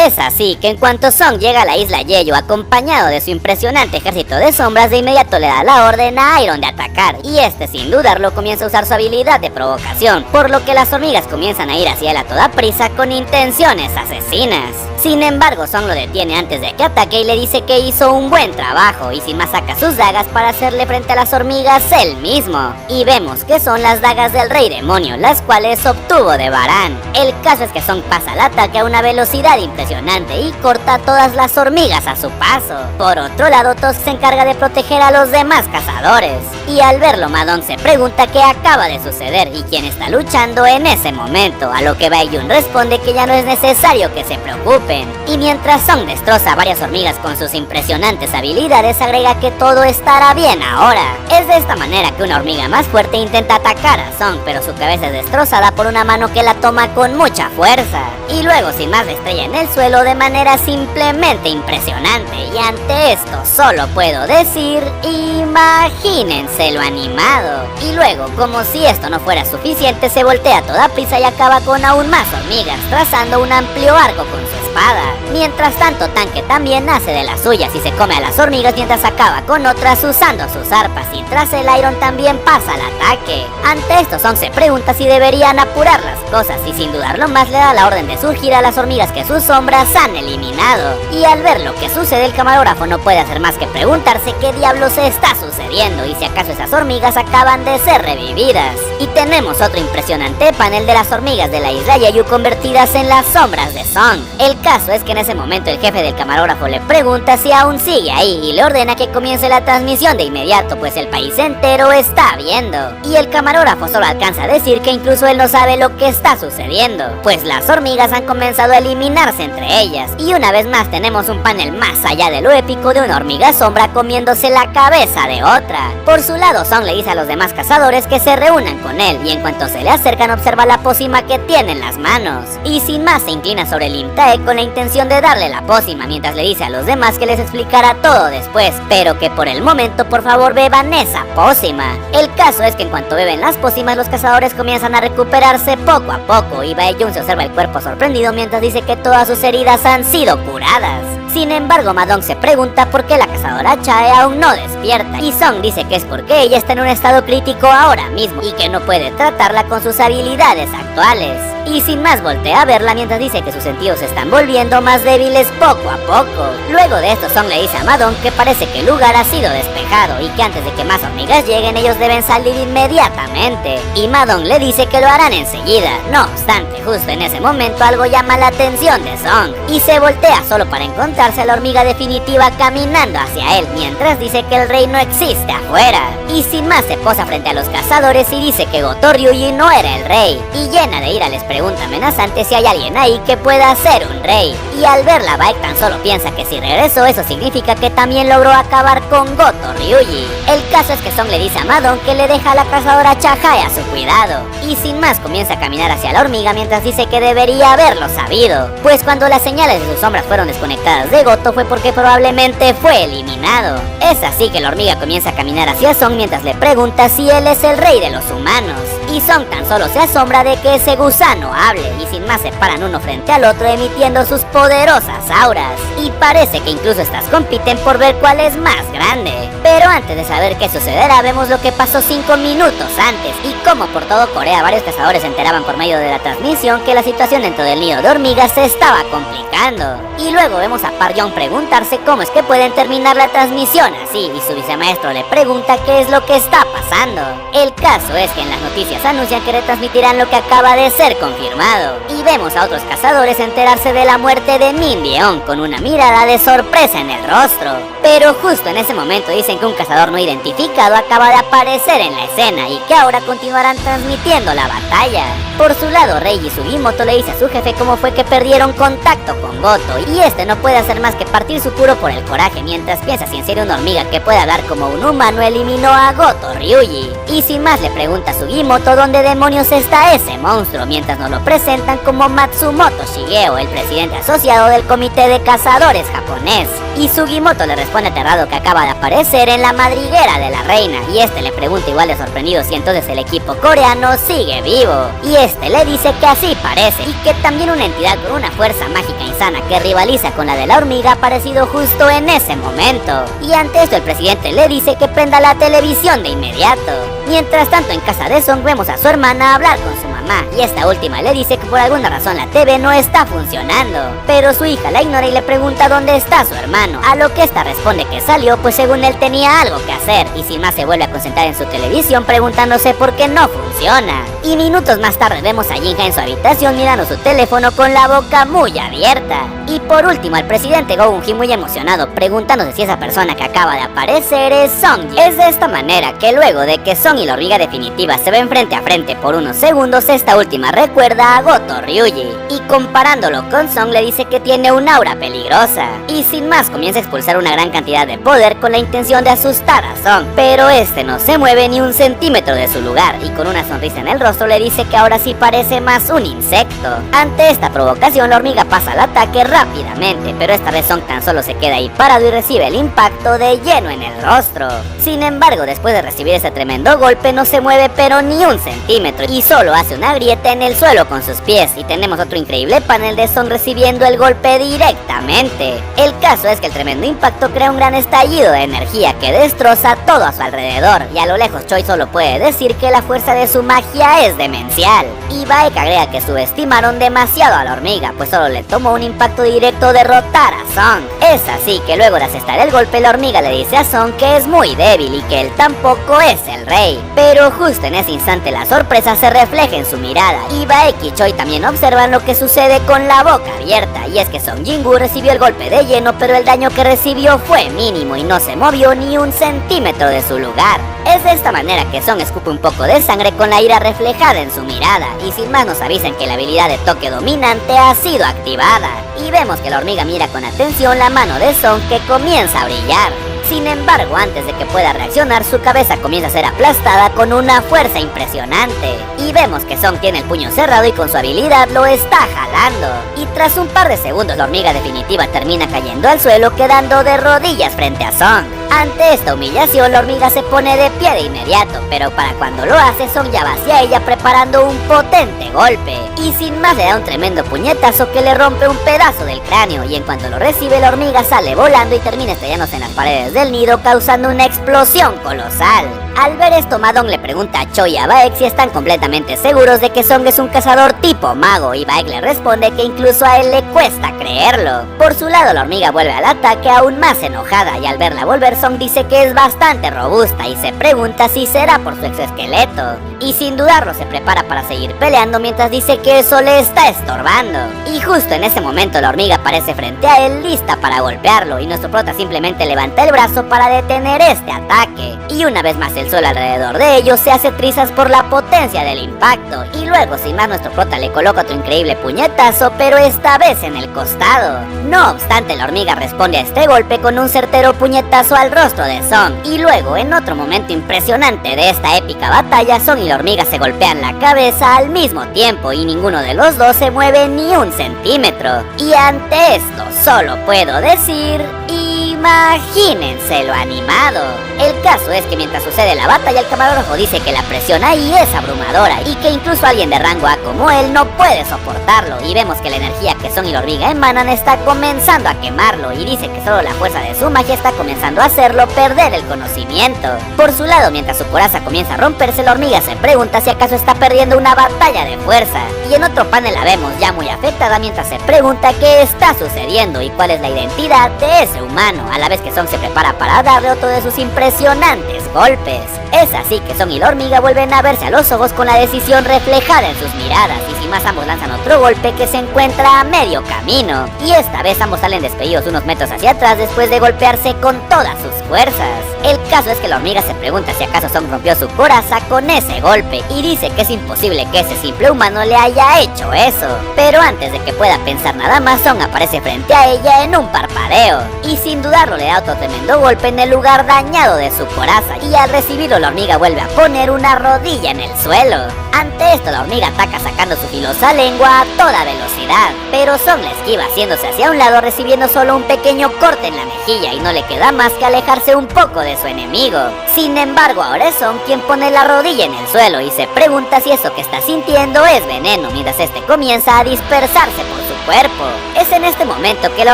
Es así que en cuanto Song llega a la isla Jeju acompañado de su impresionante ejército de sombras, de inmediato le da la orden a Iron de atacar, y este sin dudarlo comienza a usar su habilidad de provocación, por lo que las hormigas comienzan a ir hacia él a toda prisa con intenciones asesinas. Sin embargo, Song lo detiene antes de que ataque y le dice que hizo un buen trabajo, y sin más saca sus dagas para hacerle frente a las hormigas él mismo. Y vemos que son las dagas del Rey Demonio, las cuales obtuvo de Baran. El caso es que Song pasa al ataque a una velocidad impresionante y corta a todas las hormigas a su paso. Por otro lado, Tusk se encarga de proteger a los demás cazadores. Y al verlo, Ma Dong se pregunta qué acaba de suceder y quién está luchando en ese momento, a lo que Baekhyun responde que ya no es necesario que se preocupen. Y mientras Song destroza a varias hormigas con sus impresionantes habilidades, agrega que todo estará bien ahora. Es de esta manera que una hormiga más fuerte intenta atacar a Song, pero su cabeza es destrozada por una mano que la toma con mucha fuerza. Y luego sin más la estrella en el suelo de manera simplemente impresionante. Y ante esto solo puedo decir, imagínense lo animado. Y luego, como si esto no fuera suficiente, se voltea a toda prisa y acaba con aún más hormigas, trazando un amplio arco con su espada. Mientras tanto, Tanque también hace de las suyas y se come a las hormigas mientras acaba con otras usando sus arpas, y tras el Iron también pasa al ataque. Ante esto, Song se pregunta si deberían apurar las cosas, y sin dudarlo más le da la orden de surgir a las hormigas que sus sombras han eliminado. Y al ver lo que sucede, el camarógrafo no puede hacer más que preguntarse qué diablos se está sucediendo y si acaso esas hormigas acaban de ser revividas. Y tenemos otro impresionante panel de las hormigas de la isla Jeju convertidas en las sombras de Song. El caso es que en ese momento el jefe del camarógrafo le pregunta si aún sigue ahí y le ordena que comience la transmisión de inmediato, pues el país entero está viendo. Y el camarógrafo solo alcanza a decir que incluso él no sabe lo que está sucediendo, pues las hormigas han comenzado a eliminarse entre ellas. Y una vez más tenemos un panel más allá de lo épico de una hormiga sombra comiéndose la cabeza de otra. Por su lado, Song le dice a los demás cazadores que se reúnan con él, y en cuanto se le acercan observa la pócima que tiene en las manos. Y sin más se inclina sobre el Imtae con la intención de darle la pócima, mientras le dice a los demás que les explicará todo después, pero que por el momento por favor beban esa pócima. El caso es que en cuanto beben las pócimas, los cazadores comienzan a recuperarse poco a poco, y Baekhyun se observa el cuerpo sorprendido mientras dice que todas sus heridas han sido curadas. Sin embargo, Ma Dong se pregunta por qué la cazadora Chae aún no despierta, y Song dice que es porque ella está en un estado crítico ahora mismo y que no puede tratarla con sus habilidades actuales. Y sin más voltea a verla mientras dice que sus sentidos se están volviendo más débiles poco a poco. Luego de esto, Song le dice a Ma Dong que parece que el lugar ha sido despejado y que antes de que más hormigas lleguen ellos deben salir inmediatamente. Y Ma Dong le dice que lo harán enseguida. No obstante, justo en ese momento algo llama la atención de Song y se voltea solo para encontrarse a la hormiga definitiva caminando hacia él, mientras dice que el rey no existe afuera. Y sin más se posa frente a los cazadores y dice que Goto Ryuji no era el rey, y llena de ira les pregunta amenazante si hay alguien ahí que pueda ser un rey. Y al verla, Baek tan solo piensa que si regresó eso significa que también logró acabar con Goto Ryuji. El caso es que Song le dice a Ma Dong que le deja a la cazadora Chahae a su cuidado, y sin más comienza a caminar hacia la hormiga mientras dice que debería haberlo sabido, pues cuando las señales de sus sombras fueron desconectadas de Goto fue porque probablemente fue eliminado. Es así que la hormiga comienza a caminar hacia Song mientras le pregunta si él es el rey de los humanos, y Song tan solo se asombra de que ese gusano hable, y sin más se paran uno frente al otro emitiendo sus poderosas auras, y parece que incluso estas compiten por ver cuál es más grande. Pero antes de saber qué sucederá, vemos lo que pasó 5 minutos antes, y como por todo Corea varios cazadores se enteraban por medio de la transmisión que la situación dentro del nido de hormigas se estaba complicando. Y luego vemos a Park Jong preguntarse cómo es que pueden terminar la transmisión así, y su vicemaestro le pregunta qué es lo que está pasando. El caso es que en las noticias anuncian que retransmitirán lo que acaba de ser confirmado, y vemos a otros cazadores enterarse de la muerte de Min Byeon con una mirada de sorpresa en el rostro. Pero justo en ese momento dicen que un cazador no identificado acaba de aparecer en la escena y que ahora continuarán transmitiendo la batalla. Por su lado, Reiji Sugimoto le dice a su jefe cómo fue que perdieron contacto con Goto, y este no puede hacer más que partir su puro por el coraje mientras piensa si en serio una hormiga que puede hablar como un humano eliminó a Goto Ryuji. Y sin más le pregunta a Sugimoto dónde demonios está ese monstruo, mientras nos lo presentan como Matsumoto Shigeo, el presidente asociado del comité de cazadores japonés. Y Sugimoto le responde responde aterrado que acaba de aparecer en la madriguera de la reina, y este le pregunta igual de sorprendido si entonces el equipo coreano sigue vivo, y este le dice que así parece, y que también una entidad con una fuerza mágica insana que rivaliza con la de la hormiga ha aparecido justo en ese momento, y ante esto el presidente le dice que prenda la televisión de inmediato. Mientras tanto, en casa de Song vemos a su hermana hablar con su mamá, y esta última le dice que por alguna razón la TV no está funcionando, pero su hija la ignora y le pregunta dónde está su hermano, a lo que esta responde que salió pues según él tenía algo que hacer, y sin más se vuelve a concentrar en su televisión preguntándose por qué no funciona. Y minutos más tarde vemos a Jinja en su habitación mirando su teléfono con la boca muy abierta. Y por último al presidente Go Eun-hee muy emocionado preguntándose si esa persona que acaba de aparecer es Songjin. Es de esta manera que luego de que Song y la hormiga definitiva se ven frente a frente por unos segundos, esta última recuerda a Goto Ryuji, y comparándolo con Song le dice que tiene un aura peligrosa, y sin más comienza a expulsar una gran cantidad de poder con la intención de asustar a Song, pero este no se mueve ni un centímetro de su lugar, y con una sonrisa en el rostro le dice que ahora sí parece más un insecto. Ante esta provocación la hormiga pasa al ataque rápidamente, pero esta vez Song tan solo se queda ahí parado y recibe el impacto de lleno en el rostro. Sin embargo, después de recibir ese tremendo golpe no se mueve pero ni un centímetro, y solo hace una grieta en el suelo con sus pies, y tenemos otro increíble panel de Song recibiendo el golpe directamente. El caso es que el tremendo impacto crea un gran estallido de energía que destroza todo a su alrededor, y a lo lejos Choi solo puede decir que la fuerza de su magia es demencial, y Baek agrega que subestimaron demasiado a la hormiga, pues solo le tomó un impacto directo derrotar a Song. Es así que luego de asestar el golpe la hormiga le dice a Song que es muy débil y que él tampoco es el rey, pero justo en ese instante la sorpresa se refleja en su mirada, y Baek y Choi también observan lo que sucede con la boca abierta, y es que Song Jin-woo recibió el golpe de lleno, pero el daño que recibió fue mínimo y no se movió ni un centímetro de su lugar. Es de esta manera que Song escupe un poco de sangre con la ira reflejada en su mirada, y sin más nos avisan que la habilidad de toque dominante ha sido activada, y vemos que la hormiga mira con atención la mano de Song que comienza a brillar. Sin embargo, antes de que pueda reaccionar, su cabeza comienza a ser aplastada con una fuerza impresionante. Y vemos que Song tiene el puño cerrado y con su habilidad lo está jalando. Y tras un par de segundos, la hormiga definitiva termina cayendo al suelo, quedando de rodillas frente a Song. Ante esta humillación, la hormiga se pone de pie de inmediato, pero para cuando lo hace, Song ya va hacia ella preparando un potente golpe. Y sin más le da un tremendo puñetazo que le rompe un pedazo del cráneo, y en cuanto lo recibe, la hormiga sale volando y termina estallándose en las paredes del nido, causando una explosión colosal. Al ver esto, Ma-dong le pregunta a Choi y a Baek si están completamente seguros de que Song es un cazador tipo mago, y Baek le responde que incluso a él le cuesta creerlo. Por su lado, la hormiga vuelve al ataque aún más enojada, y al verla volver, Song dice que es bastante robusta y se pregunta si será por su exoesqueleto, y sin dudarlo se prepara para seguir peleando mientras dice que eso le está estorbando. Y justo en ese momento la hormiga aparece frente a él lista para golpearlo, y nuestro prota simplemente levanta el brazo para detener este ataque, y una vez más el sol alrededor de ellos se hace trizas por la potencia del impacto, y luego sin más nuestro prota le coloca otro increíble puñetazo, pero esta vez en el costado. No obstante, la hormiga responde a este golpe con un certero puñetazo al rostro de Song, y luego en otro momento impresionante de esta épica batalla, Song y la hormiga se golpean la cabeza al mismo tiempo, y ninguno de los dos se mueve ni un centímetro. Y ante esto solo puedo decir: imagínense lo animado. El caso es que mientras sucede la batalla, el camarógrafo dice que la presión ahí es abrumadora y que incluso alguien de rango A como él no puede soportarlo, y vemos que la energía que Song y la hormiga emanan está comenzando a quemarlo, y dice que solo la fuerza de su magia está comenzando a hacerlo perder el conocimiento. Por su lado, mientras su coraza comienza a romperse, la hormiga se pregunta si acaso está perdiendo una batalla de fuerza, y en otro panel la vemos ya muy afectada mientras se pregunta qué está sucediendo y cuál es la identidad de ese humano, a la vez que Song se prepara para darle otro de sus impresionantes golpes. Es así que Song y la hormiga vuelven a verse a los ojos con la decisión reflejada en sus miradas, y sin más ambos lanzan otro golpe que se encuentra a medio camino, y esta vez ambos salen despedidos unos metros hacia atrás después de golpearse con todas sus fuerzas. El caso es que la hormiga se pregunta si acaso Song rompió su coraza con ese golpe, y dice que es imposible que ese simple humano le haya hecho eso. Pero antes de que pueda pensar nada más, Song aparece frente a ella en un parpadeo, y sin dudarlo le da otro tremendo golpe en el lugar dañado de su coraza, atacar, y al recibirlo la hormiga vuelve a poner una rodilla en el suelo. Ante esto la hormiga ataca sacando su filosa lengua a toda velocidad, pero Song la esquiva haciéndose hacia un lado, recibiendo solo un pequeño corte en la mejilla y no le queda más que alejarse un poco de su enemigo. Sin embargo, ahora es Song quien pone la rodilla en el suelo y se pregunta si eso que está sintiendo es veneno, mientras este comienza a dispersarse por su cuerpo. Es en este momento que la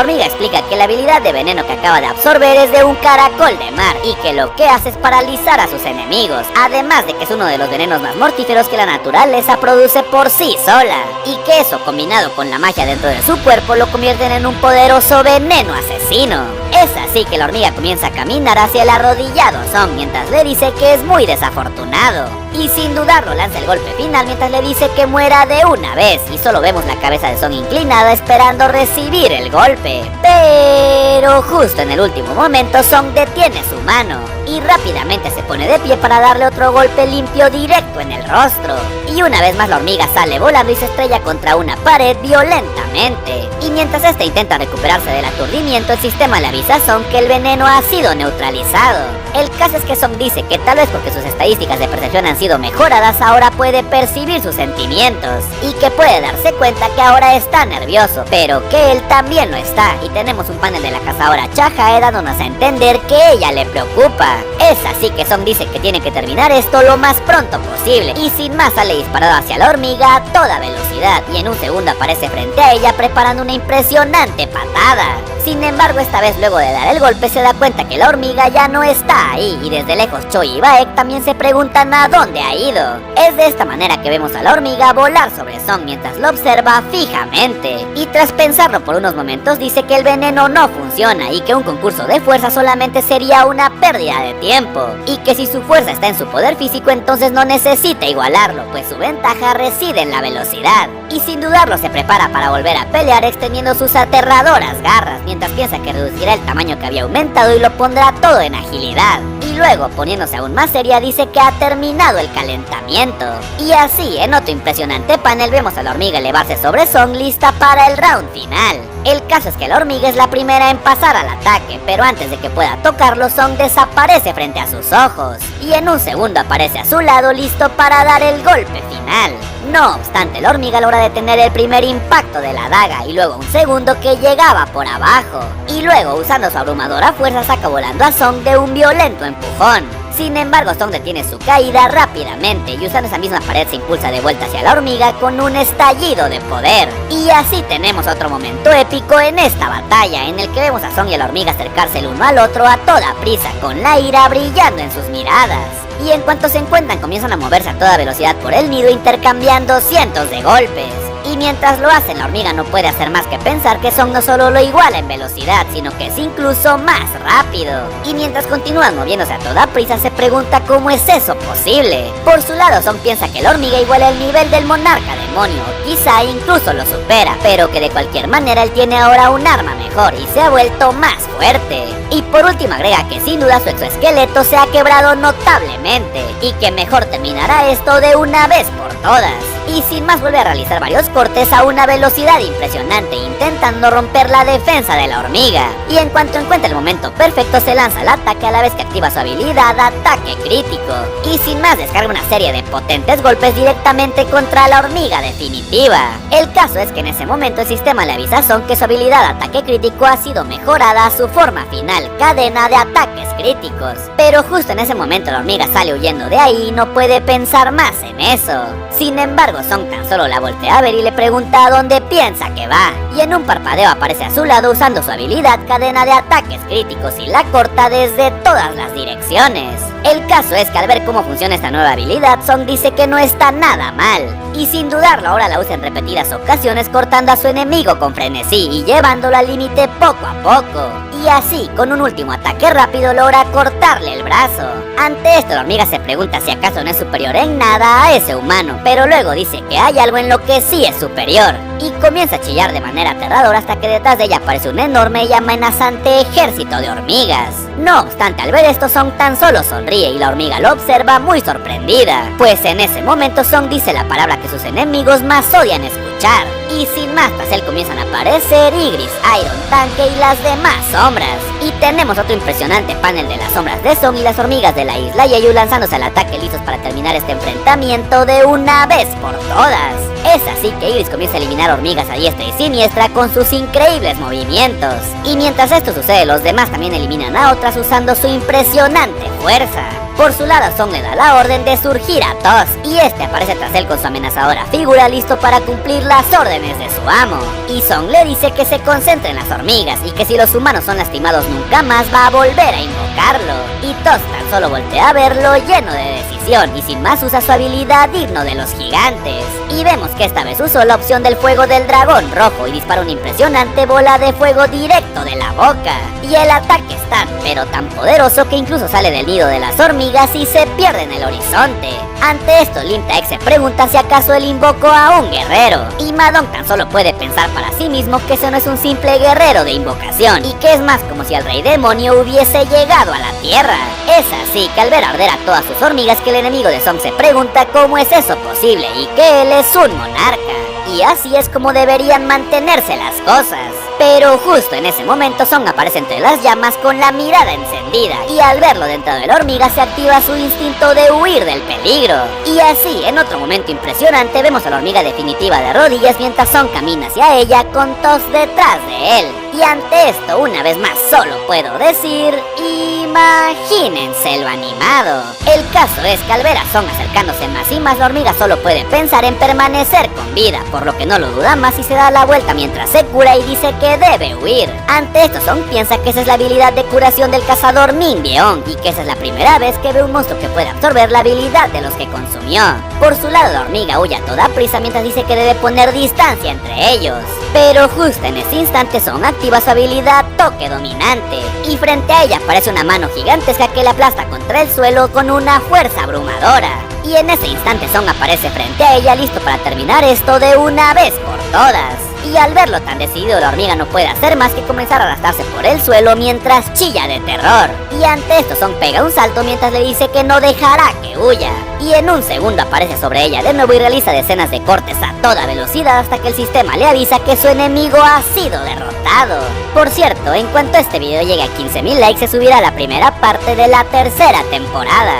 hormiga explica que la habilidad de veneno que acaba de absorber es de un caracol de mar y que lo que hace es paralizar a sus enemigos, además de que es uno de los venenos más mortíferos que la naturaleza produce por sí sola, y que eso combinado con la magia dentro de su cuerpo lo convierten en un poderoso veneno asesino. Es así que la hormiga comienza a caminar hacia el arrodillado Song mientras le dice que es muy desafortunado, y sin dudarlo lanza el golpe final mientras le dice que muera de una vez, y solo vemos la cabeza de Song inclinada esperando recibir el golpe. Pero justo en el último momento Song detiene su mano y rápidamente se pone de pie para darle otro golpe limpio directo en el rostro, y una vez más la hormiga sale volando y se estrella contra una pared violentamente, y mientras este intenta recuperarse del aturdimiento, el sistema le avisa a Song que el veneno ha sido neutralizado. El caso es que Song dice que tal vez porque sus estadísticas de percepción han sido mejoradas, ahora puede percibir sus sentimientos y que puede darse cuenta que ahora está nervioso, pero que él también lo está, y tenemos un panel de la cazadora Chajae dándonos a entender que ella le preocupa. Es así que Song dice que tiene que terminar esto lo más pronto posible, y sin más sale disparado hacia la hormiga a toda velocidad, y en un segundo aparece frente a ella preparando una impresionante patada. Sin embargo, esta vez luego de dar el golpe se da cuenta que la hormiga ya no está ahí, y desde lejos Choi y Baek también se preguntan a dónde ha ido. Es de esta manera que vemos a la hormiga volar sobre Song mientras lo observa fijamente, y tras pensarlo por unos momentos dice que el veneno no funciona y que un concurso de fuerza solamente sería una pérdida de tiempo, y que si su fuerza está en su poder físico entonces no necesita igualarlo, pues su ventaja reside en la velocidad, y sin dudarlo se prepara para volver a pelear extendiendo sus aterradoras garras, mientras piensa que reducirá el tamaño que había aumentado y lo pondrá todo en agilidad. Y luego, poniéndose aún más seria, dice que ha terminado el calentamiento. Y así, en otro impresionante panel, vemos a la hormiga elevarse sobre Song lista para el round final. El caso es que la hormiga es la primera en pasar al ataque, pero antes de que pueda tocarlo, Song desaparece frente a sus ojos, y en un segundo aparece a su lado listo para dar el golpe final. No obstante, la hormiga logra detener el primer impacto de la daga y luego un segundo que llegaba por abajo, y luego usando su abrumadora fuerza saca volando a Song de un violento empujón. Sin embargo, Song detiene su caída rápidamente y usando esa misma pared se impulsa de vuelta hacia la hormiga con un estallido de poder. Y así tenemos otro momento épico en esta batalla, en el que vemos a Song y a la hormiga acercarse el uno al otro a toda prisa, con la ira brillando en sus miradas. Y en cuanto se encuentran comienzan a moverse a toda velocidad por el nido intercambiando cientos de golpes. Y mientras lo hacen, la hormiga no puede hacer más que pensar que Song no solo lo iguala en velocidad, sino que es incluso más rápido. Y mientras continúan moviéndose a toda prisa, se pregunta cómo es eso posible. Por su lado, Song piensa que la hormiga iguala el nivel del monarca demonio, o quizá incluso lo supera, pero que de cualquier manera él tiene ahora un arma mejor y se ha vuelto más fuerte. Y por último agrega que sin duda su exoesqueleto se ha quebrado notablemente, y que mejor terminará esto de una vez por todas. Y sin más vuelve a realizar varios cortes a una velocidad impresionante, intentando romper la defensa de la hormiga. Y en cuanto encuentra el momento perfecto, se lanza al ataque a la vez que activa su habilidad Ataque Crítico. Y sin más descarga una serie de potentes golpes directamente contra la hormiga definitiva. El caso es que en ese momento el sistema le avisa a Song que su habilidad Ataque Crítico ha sido mejorada a su forma final, Cadena de Ataques Críticos. Pero justo en ese momento la hormiga sale huyendo de ahí y no puede pensar más en eso. Sin embargo, Song tan solo la voltea a ver y le pregunta a dónde piensa que va, y en un parpadeo aparece a su lado usando su habilidad Cadena de Ataques Críticos y la corta desde todas las direcciones. El caso es que al ver cómo funciona esta nueva habilidad, Song dice que no está nada mal, y sin dudarlo ahora la usa en repetidas ocasiones cortando a su enemigo con frenesí y llevándolo al límite poco a poco. Y así, con un último ataque rápido, logra cortarle el brazo. Ante esto, la hormiga se pregunta si acaso no es superior en nada a ese humano, pero luego dice que hay algo en lo que sí es superior, y comienza a chillar de manera aterradora hasta que detrás de ella aparece un enorme y amenazante ejército de hormigas. No obstante, al ver esto, Song tan solo sonríe y la hormiga lo observa muy sorprendida, pues en ese momento Song dice la palabra que sus enemigos más odian escuchar. Y sin más, tras él comienzan a aparecer Igris, Iron Tanque y las demás sombras. Y tenemos otro impresionante panel de las sombras de Song y las hormigas de la isla Yeyu lanzándose al ataque listos para terminar este enfrentamiento de una vez por todas. Es así que Iris comienza a eliminar hormigas a diestra y siniestra con sus increíbles movimientos. Y mientras esto sucede, los demás también eliminan a otras usando su impresionante fuerza. Por su lado, Song le da la orden de surgir a Toss, y este aparece tras él con su amenazadora figura listo para cumplir las órdenes de su amo. Y Song le dice que se concentre en las hormigas y que si los humanos son lastimados nunca más va a volver a invocarlo. Y Toss tan solo voltea a verlo lleno de decisión y sin más usa su habilidad digno de los gigantes. Y vemos que esta vez usó la opción del fuego del dragón rojo y dispara una impresionante bola de fuego directo de la boca. Y el ataque es tan pero tan poderoso que incluso sale del nido de las hormigas y se pierde en el horizonte. Ante esto, Limta X se pregunta si acaso él invocó a un guerrero, y Madong tan solo puede pensar para sí mismo que eso no es un simple guerrero de invocación, y que es más como si el rey demonio hubiese llegado a la tierra. Es así que al ver arder a todas sus hormigas que el enemigo de Song se pregunta cómo es eso posible y que él es un monarca. Y así es como deberían mantenerse las cosas. Pero justo en ese momento Song aparece entre las llamas con la mirada encendida, y al verlo dentro de la hormiga se activa su instinto de huir del peligro. Y así, en otro momento impresionante, vemos a la hormiga definitiva de rodillas mientras Song camina hacia ella con Toss detrás de él. Y ante esto, una vez más, solo puedo decir, imagínense lo animado. El caso es que al ver a Song acercándose más y más, la hormiga solo puede pensar en permanecer con vida, por lo que no lo duda más y se da la vuelta mientras se cura y dice que debe huir. Ante esto, Song piensa que esa es la habilidad de curación del cazador Min Byeong y que esa es la primera vez que ve un monstruo que puede absorber la habilidad de los que consumió. Por su lado, la hormiga huye a toda prisa mientras dice que debe poner distancia entre ellos. Pero justo en ese instante Song activa su habilidad Toque Dominante, y frente a ella aparece una mano gigantesca que la aplasta contra el suelo con una fuerza abrumadora. Y en ese instante Song aparece frente a ella listo para terminar esto de una vez por todas. Y al verlo tan decidido, la hormiga no puede hacer más que comenzar a arrastrarse por el suelo mientras chilla de terror. Y ante esto Song pega un salto mientras le dice que no dejará que huya. Y en un segundo aparece sobre ella de nuevo y realiza decenas de cortes a toda velocidad hasta que el sistema le avisa que su enemigo ha sido derrotado. Por cierto, en cuanto este video llegue a 15.000 likes se subirá la primera parte de la tercera temporada.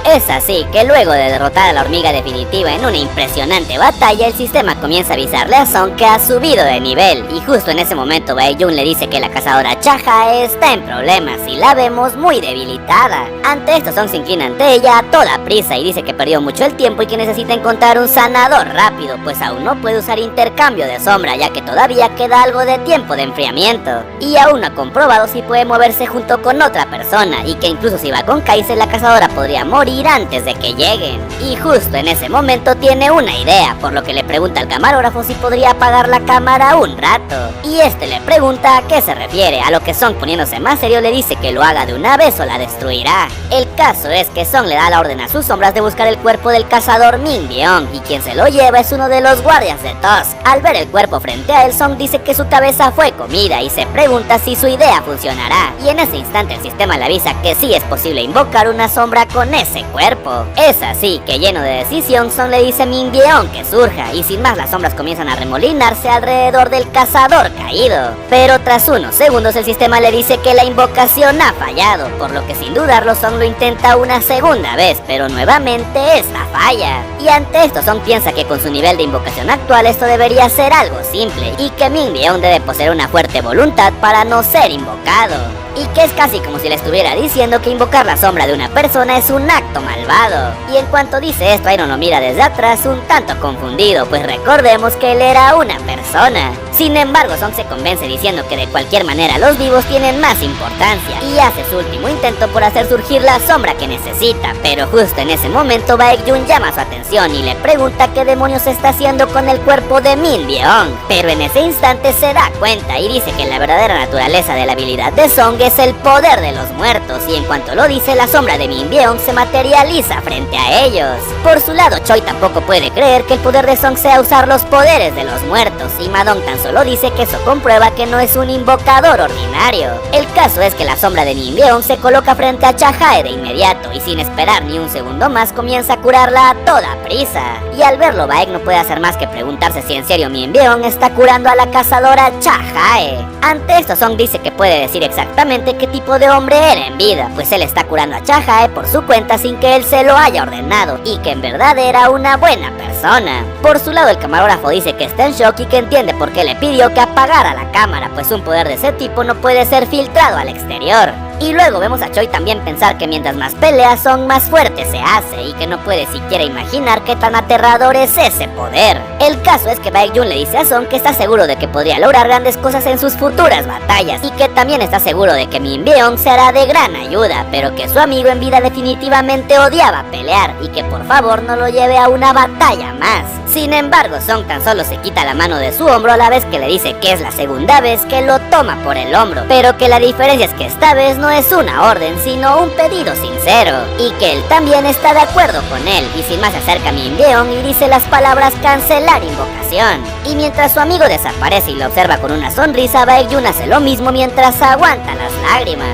Es así que luego de derrotar a la hormiga definitiva en una impresionante batalla, el sistema comienza a avisarle a Song que ha subido de nivel, y justo en ese momento Baekhyun le dice que la cazadora Chaja está en problemas y la vemos muy debilitada. Ante esto Song se inclina ante ella a toda prisa y dice que perdió mucho el tiempo y que necesita encontrar un sanador rápido, pues aún no puede usar intercambio de sombra ya que todavía queda algo de tiempo de enfriamiento, y aún no ha comprobado si puede moverse junto con otra persona, y que incluso si va con Kaiser la cazadora podría morir antes de que lleguen. Y justo en ese momento tiene una idea, por lo que le pregunta al camarógrafo si podría apagar la cámara un rato, y este le pregunta a qué se refiere, a lo que Song, poniéndose más serio, le dice que lo haga de una vez o la destruirá. El caso es que Song le da la orden a sus sombras de buscar el cuerpo del cazador Min Byeong, y quien se lo lleva es uno de los guardias de Tusk. Al ver el cuerpo frente a él, Song dice que su cabeza fue comida y se pregunta si su idea funcionará, y en ese instante el sistema le avisa que sí es posible invocar una sombra con ese cuerpo. Es así que, lleno de decisión, Song le dice a Min Byeong que surja, y sin más las sombras comienzan a remolinarse alrededor del cazador caído. Pero tras unos segundos el sistema le dice que la invocación ha fallado, por lo que sin dudarlo Song lo intenta una segunda vez, pero nuevamente esta falla. Y ante esto Song piensa que con su nivel de invocación actual esto debería ser algo simple, y que Min Byeong debe poseer una fuerte voluntad para no ser invocado, y que es casi como si le estuviera diciendo que invocar la sombra de una persona es un acto malvado. Y en cuanto dice esto, Iron lo mira desde atrás un tanto confundido, pues recordemos que él era una persona. Sin embargo, Song se convence diciendo que de cualquier manera los vivos tienen más importancia, y hace su último intento por hacer surgir la sombra que necesita, pero justo en ese momento Baekhyun llama su atención y le pregunta qué demonios está haciendo con el cuerpo de Min Byeong, pero en ese instante se da cuenta y dice que la verdadera naturaleza de la habilidad de Song es el poder de los muertos, y en cuanto lo dice, la sombra de Min Byeong se materializa frente a ellos. Por su lado, Choi tampoco puede creer que el poder de Song sea usar los poderes de los muertos, y Madong tan solo dice que eso comprueba que no es un invocador ordinario. El caso es que la sombra de Min-Beom se coloca frente a Cha-Jae de inmediato y sin esperar ni un segundo más comienza a curarla a toda prisa. Y al verlo, Baek no puede hacer más que preguntarse si en serio Min-Beom está curando a la cazadora Cha-Jae. Ante esto, Song dice que puede decir exactamente qué tipo de hombre era en vida, pues él está curando a Cha-Jae por su cuenta sin que él se lo haya ordenado y que en verdad era una buena persona. Por su lado, el camarógrafo dice que está en shock y que entiende por qué le pidió que apagara la cámara, pues un poder de ese tipo no puede ser filtrado al exterior. Y luego vemos a Choi también pensar que mientras más pelea Song más fuerte se hace y que no puede siquiera imaginar qué tan aterrador es ese poder. El caso es que Baekhyun le dice a Song que está seguro de que podría lograr grandes cosas en sus futuras batallas y que también está seguro de que Min-Beom será de gran ayuda, pero que su amigo en vida definitivamente odiaba pelear y que por favor no lo lleve a una batalla más. Sin embargo, Song tan solo se quita la mano de su hombro a la vez que le dice que es la segunda vez que lo toma por el hombro, pero que la diferencia es que esta vez no es una orden, sino un pedido sincero, y que él también está de acuerdo con él, y sin más se acerca a Min-Beom y dice las palabras cancelar invocación. Y mientras su amigo desaparece y lo observa con una sonrisa, Baekhyun hace lo mismo mientras aguanta las lágrimas.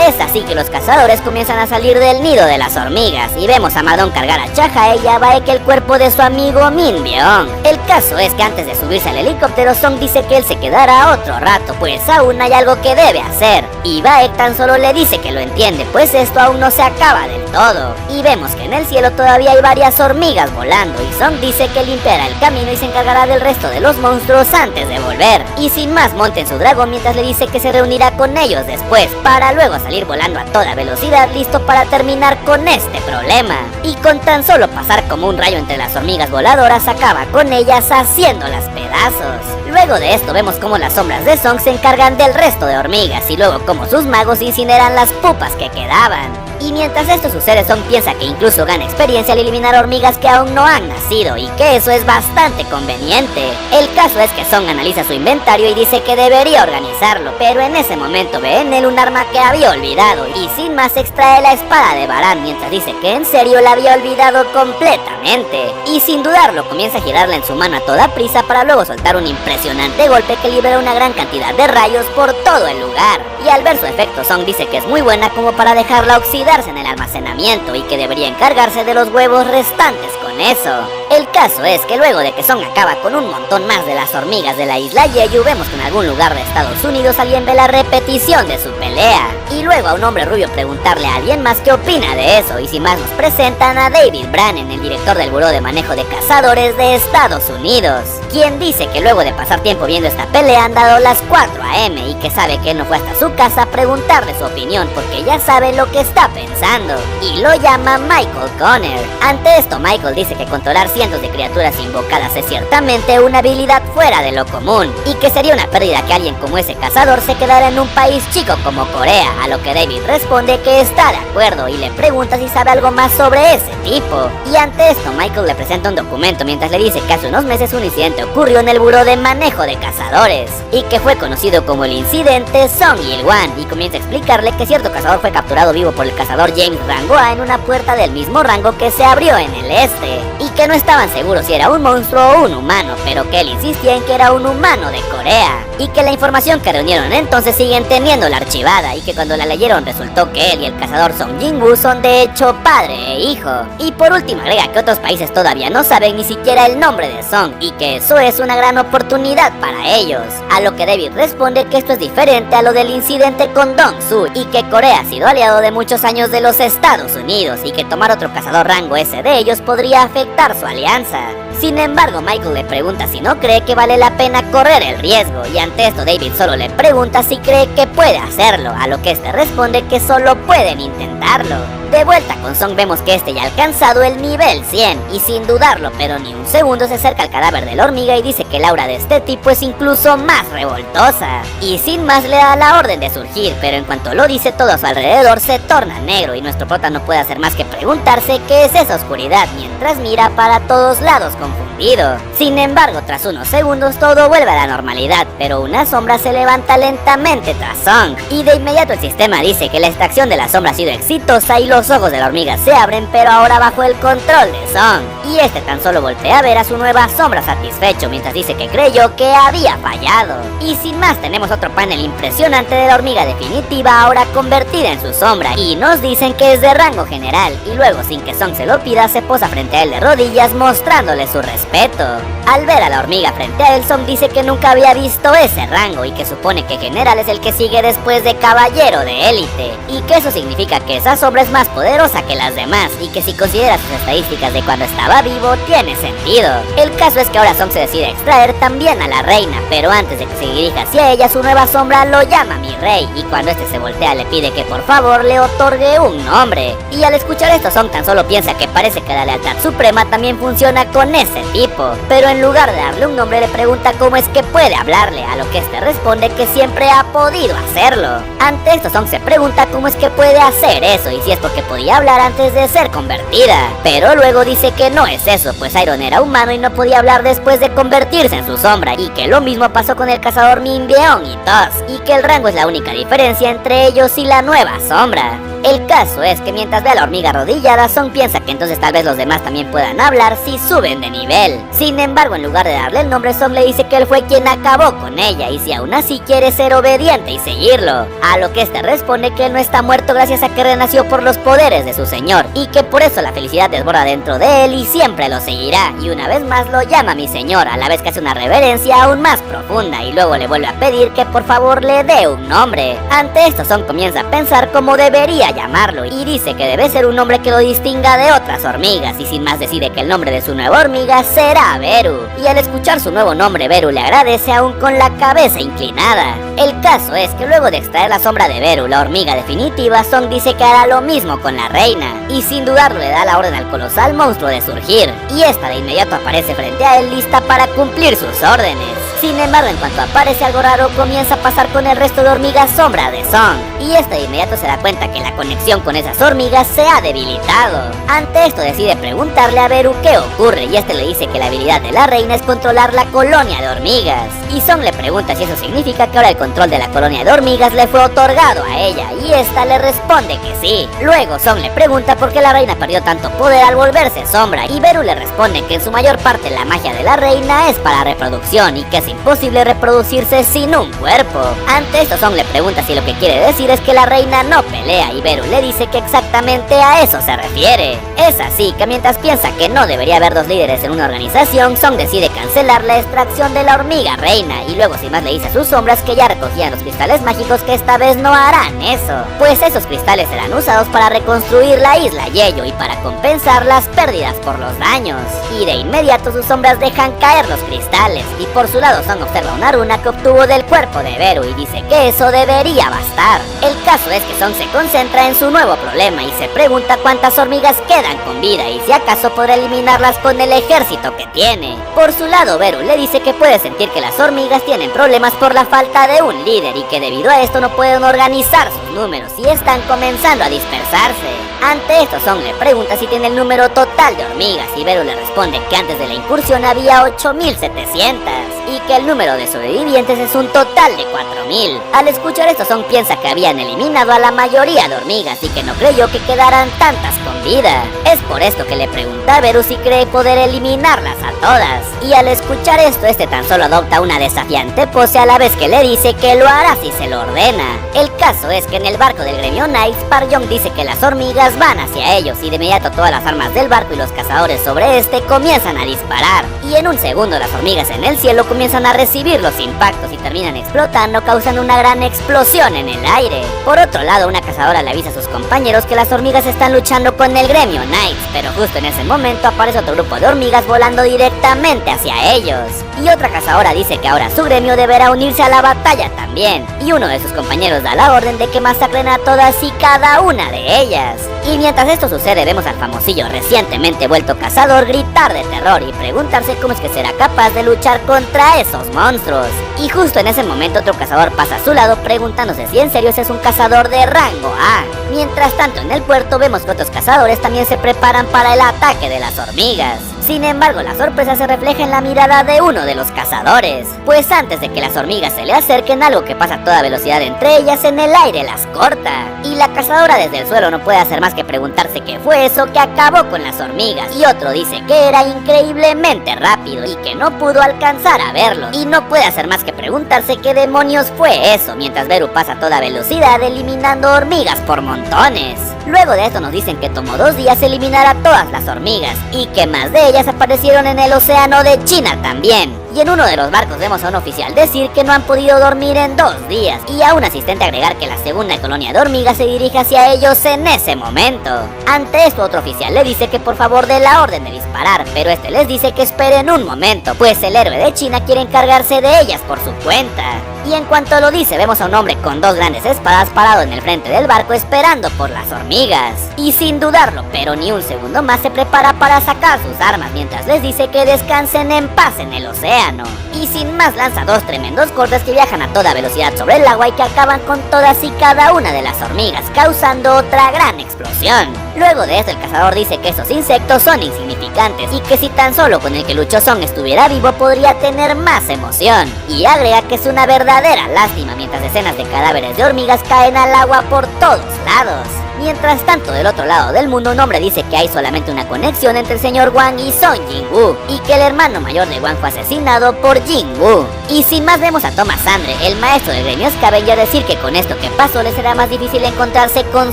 Es así que los cazadores comienzan a salir del nido de las hormigas, y vemos a Madon cargar a Cha-Jae y a Baek el cuerpo de su amigo Min-Beom. El caso es que antes de subirse al helicóptero, Song dice que él se quedará otro rato, pues aún hay algo que debe hacer, y Baek tan solo le dice que lo entiende, pues esto aún no se acaba del todo. Y vemos que en el cielo todavía hay varias hormigas volando, y Song dice que limpiará el camino y se encargará del resto de los monstruos antes de volver. Y sin más monta en su dragón mientras le dice que se reunirá con ellos después, para luego salir volando a toda velocidad, listo para terminar con este problema. Y con tan solo pasar como un rayo entre las hormigas voladoras, acaba con ellas haciéndolas pedazos. Luego de esto vemos como las sombras de Song se encargan del resto de hormigas y luego como sus magos incineran las pupas que quedaban. Y mientras esto sucede, Song piensa que incluso gana experiencia al eliminar hormigas que aún no han nacido y que eso es bastante conveniente. El caso es que Song analiza su inventario y dice que debería organizarlo, pero en ese momento ve en él un arma que había olvidado y sin más extrae la espada de Baran mientras dice que en serio la había olvidado completamente. Y sin dudarlo comienza a girarla en su mano a toda prisa para luego soltar un impresionante golpe que libera una gran cantidad de rayos por todo el lugar. Y al ver su efecto, Song dice que es muy buena como para dejarla oxidar en el almacenamiento y que debería encargarse de los huevos restantes con eso. El caso es que luego de que Song acaba con un montón más de las hormigas de la isla Jeju, vemos que en algún lugar de Estados Unidos alguien ve la repetición de su pelea y luego a un hombre rubio preguntarle a alguien más qué opina de eso, y sin más nos presentan a David Brannen, el director del Buró de Manejo de Cazadores de Estados Unidos, quien dice que luego de pasar tiempo viendo esta pelea han dado las 4 AM y que sabe que él no fue hasta su casa a preguntarle su opinión porque ya sabe lo que está pensando, y lo llama Michael Conner. Ante esto, Michael dice que controlar cientos de criaturas invocadas es ciertamente una habilidad fuera de lo común, y que sería una pérdida que alguien como ese cazador se quedara en un país chico como Corea, a lo que David responde que está de acuerdo y le pregunta si sabe algo más sobre ese tipo. Y ante esto, Michael le presenta un documento mientras le dice que hace unos meses un incidente ocurrió en el Buró de Manejo de Cazadores, y que fue conocido como el incidente Song Il-wan, y comienza a explicarle que cierto cazador fue capturado vivo por el cazador James Rangoa en una puerta del mismo rango que se abrió en el este, y que no estaban seguros si era un monstruo o un humano, pero que él insistía en que era un humano de Corea, y que la información que reunieron entonces siguen teniéndola archivada, y que cuando la leyeron resultó que él y el cazador Song Jin-woo son de hecho padre e hijo. Y por último agrega que otros países todavía no saben ni siquiera el nombre de Song, y que eso es una gran oportunidad para ellos, a lo que David responde que esto es diferente a lo del incidente con Dong-su, y que Corea ha sido aliado de muchos años de los Estados Unidos, y que tomar otro cazador rango S de ellos podría afectar su alianza. Sin embargo, Michael le pregunta si no cree que vale la pena correr el riesgo, y ante esto David solo le pregunta si cree que puede hacerlo, a lo que este responde que solo pueden intentarlo. De vuelta con Song vemos que este ya ha alcanzado el nivel 100 y sin dudarlo, pero ni un segundo, se acerca al cadáver de la hormiga y dice que el aura de este tipo es incluso más revoltosa. Y sin más le da la orden de surgir, pero en cuanto lo dice todo a su alrededor se torna negro y nuestro prota no puede hacer más que preguntarse qué es esa oscuridad mientras mira para todos lados confundido. Sin embargo, tras unos segundos todo vuelve a la normalidad, pero una sombra se levanta lentamente tras Song y de inmediato el sistema dice que la extracción de la sombra ha sido exitosa y los los ojos de la hormiga se abren, pero ahora bajo el control de Song. Y este tan solo voltea a ver a su nueva sombra satisfecho mientras dice que creyó que había fallado. Y sin más tenemos otro panel impresionante de la hormiga definitiva ahora convertida en su sombra y nos dicen que es de rango general y luego sin que Song se lo pida se posa frente a él de rodillas mostrándole su respeto. Al ver a la hormiga frente a él, Song dice que nunca había visto ese rango y que supone que general es el que sigue después de caballero de élite y que eso significa que esa sombra es más poderosa que las demás y que si considera sus estadísticas de cuando estaba vivo tiene sentido. El caso es que ahora Song se decide extraer también a la reina, pero antes de que se dirija hacia ella su nueva sombra lo llama mi rey y cuando este se voltea le pide que por favor le otorgue un nombre. Y al escuchar esto Song tan solo piensa que parece que la lealtad suprema también funciona con ese tipo, pero en lugar de darle un nombre le pregunta cómo es que puede hablarle, a lo que este responde que siempre ha podido hacerlo. Ante esto Song se pregunta cómo es que puede hacer eso y si es porque podía hablar antes de ser convertida, pero luego dice que no es eso, pues Iron era humano y no podía hablar después de convertirse en su sombra y que lo mismo pasó con el cazador Minbyeong y Tusk y que el rango es la única diferencia entre ellos y la nueva sombra. El caso es que mientras ve a la hormiga arrodillada, Song piensa que entonces tal vez los demás también puedan hablar si suben de nivel. Sin embargo, en lugar de darle el nombre, Song le dice que él fue quien acabó con ella y si aún así quiere ser obediente y seguirlo. A lo que este responde que él no está muerto gracias a que renació por los poderes de su señor y que por eso la felicidad desborda dentro de él y siempre lo seguirá. Y una vez más lo llama mi señor, a la vez que hace una reverencia aún más profunda y luego le vuelve a pedir que por favor le dé un nombre. Ante esto Song comienza a pensar cómo debería llamarlo y dice que debe ser un nombre que lo distinga de otras hormigas y sin más decide que el nombre de su nueva hormiga será Beru. Y al escuchar su nuevo nombre Beru le agradece aún con la cabeza inclinada. El caso es que luego de extraer la sombra de Beru, la hormiga definitiva, Song dice que hará lo mismo con la reina y sin dudarlo le da la orden al colosal monstruo de surgir y esta de inmediato aparece frente a él lista para cumplir sus órdenes. Sin embargo, en cuanto aparece algo raro, comienza a pasar con el resto de hormigas sombra de Song y este de inmediato se da cuenta que la conexión con esas hormigas se ha debilitado. Ante esto decide preguntarle a Beru qué ocurre y este le dice que la habilidad de la reina es controlar la colonia de hormigas y Song le pregunta si eso significa que ahora el control de la colonia de hormigas le fue otorgado a ella y esta le responde que sí. Luego Song le pregunta por qué la reina perdió tanto poder al volverse sombra y Beru le responde que en su mayor parte la magia de la reina es para reproducción y que es imposible reproducirse sin un cuerpo. Ante esto Song le pregunta si lo que quiere decir es que la reina no pelea y Beru le dice que exactamente a eso se refiere. Es así que mientras piensa que no debería haber dos líderes en una organización, Song decide cancelar la extracción de la hormiga reina y luego sin más le dice a sus sombras que ya recogían los cristales mágicos que esta vez no harán eso, pues esos cristales serán usados para reconstruir la isla Yeyo y para compensar las pérdidas por los daños. Y de inmediato sus sombras dejan caer los cristales y por su lado Song observa una runa que obtuvo del cuerpo de Beru y dice que eso debería bastar. El caso es que Song se concentra en su nuevo problema y se pregunta cuántas hormigas quedan con vida y si acaso podrá eliminarlas con el ejército que tiene. Por su lado Beru le dice que puede sentir que las hormigas tienen problemas por la falta de un líder y que debido a esto no pueden organizar sus números y están comenzando a dispersarse. Ante esto Song le pregunta si tiene el número total de hormigas y Beru le responde que antes de la incursión había 8700 y que el número de sobrevivientes es un total de 4000. Al escuchar esto Song piensa que habían eliminado a la mayoría de hormigas y que no creyó que quedaran tantas con vida. Es por esto que le pregunta a Beru si cree poder eliminarlas a todas y al escuchar esto este tan solo adopta una desafiante pose a la vez que le dice que lo hará si se lo ordena. El caso es que en el barco del gremio Knights, Park Young dice que las hormigas van hacia ellos y de inmediato todas las armas del barco y los cazadores sobre este comienzan a disparar y en un segundo las hormigas en el cielo comienzan a recibir los impactos y terminan explotando causando una gran explosión en el aire. Por otro lado una cazadora le avisa a sus compañeros que las hormigas están luchando con el gremio Knights, pero justo en ese momento aparece otro grupo de hormigas volando directamente hacia ellos y otra cazadora dice que ahora su gremio deberá unirse a la batalla también y uno de sus compañeros da la orden de que masacren a todas y cada una de ellas. Y mientras esto sucede vemos al famosillo recientemente vuelto cazador gritar de terror y preguntarse cómo es que será capaz de luchar contra esos monstruos. Y justo en ese momento otro cazador pasa a su lado preguntándose si en serio ese es un cazador de rango A. Mientras tanto en el puerto vemos que otros cazadores también se preparan para el ataque de las hormigas. Sin embargo, la sorpresa se refleja en la mirada de uno de los cazadores, pues antes de que las hormigas se le acerquen, algo que pasa a toda velocidad entre ellas en el aire las corta. Y la cazadora desde el suelo no puede hacer más que preguntarse qué fue eso que acabó con las hormigas, y otro dice que era increíblemente rápido y que no pudo alcanzar a verlos, y no puede hacer más que preguntarse qué demonios fue eso, mientras Beru pasa a toda velocidad eliminando hormigas por montones. Luego de esto nos dicen que tomó 2 días eliminar a todas las hormigas, y que más de ellas aparecieron en el océano de China también. Y en uno de los barcos vemos a un oficial decir que no han podido dormir en 2 días, y a un asistente agregar que la segunda colonia de hormigas se dirige hacia ellos en ese momento. Ante esto, otro oficial le dice que por favor dé la orden de disparar, pero este les dice que esperen un momento, pues el héroe de China quiere encargarse de ellas por su cuenta. Y en cuanto lo dice, vemos a un hombre con 2 grandes espadas parado en el frente del barco esperando por las hormigas. Y sin dudarlo, pero ni un segundo más, se prepara para sacar sus armas mientras les dice que descansen en paz en el océano. Y sin más lanza 2 tremendos cortes que viajan a toda velocidad sobre el agua y que acaban con todas y cada una de las hormigas, causando otra gran explosión. Luego de esto, el cazador dice que esos insectos son insignificantes y que si tan solo con el que luchó Song estuviera vivo podría tener más emoción. Y agrega que es una verdadera lástima mientras decenas de cadáveres de hormigas caen al agua por todos lados. Mientras tanto, del otro lado del mundo, un hombre dice que hay solamente una conexión entre el señor Wang y Song Jin-woo, y que el hermano mayor de Wang fue asesinado por Jin-woo. Y sin más vemos a Thomas Andre, el maestro del gremio Scavenger, decir que con esto que pasó le será más difícil encontrarse con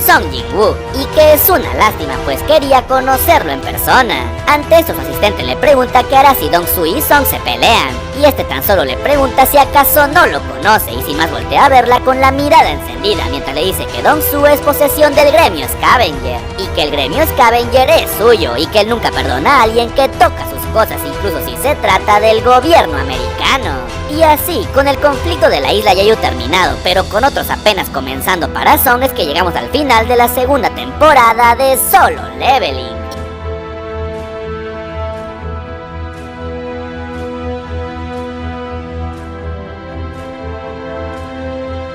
Song Jin-woo, y que es una lástima pues quería conocerlo en persona. Ante esto, su asistente le pregunta qué hará si Dong-su y Song se pelean, y este tan solo le pregunta si acaso no lo conoce, y sin más voltea a verla con la mirada encendida mientras le dice que Dong-su es posesión del gremio Scavenger, y que el gremio Scavenger es suyo, y que él nunca perdona a alguien que toca sus cosas, incluso si se trata del gobierno americano. Y así, con el conflicto de la isla Jeju terminado, pero con otros apenas comenzando para Song, es que llegamos al final de la segunda temporada de Solo Leveling.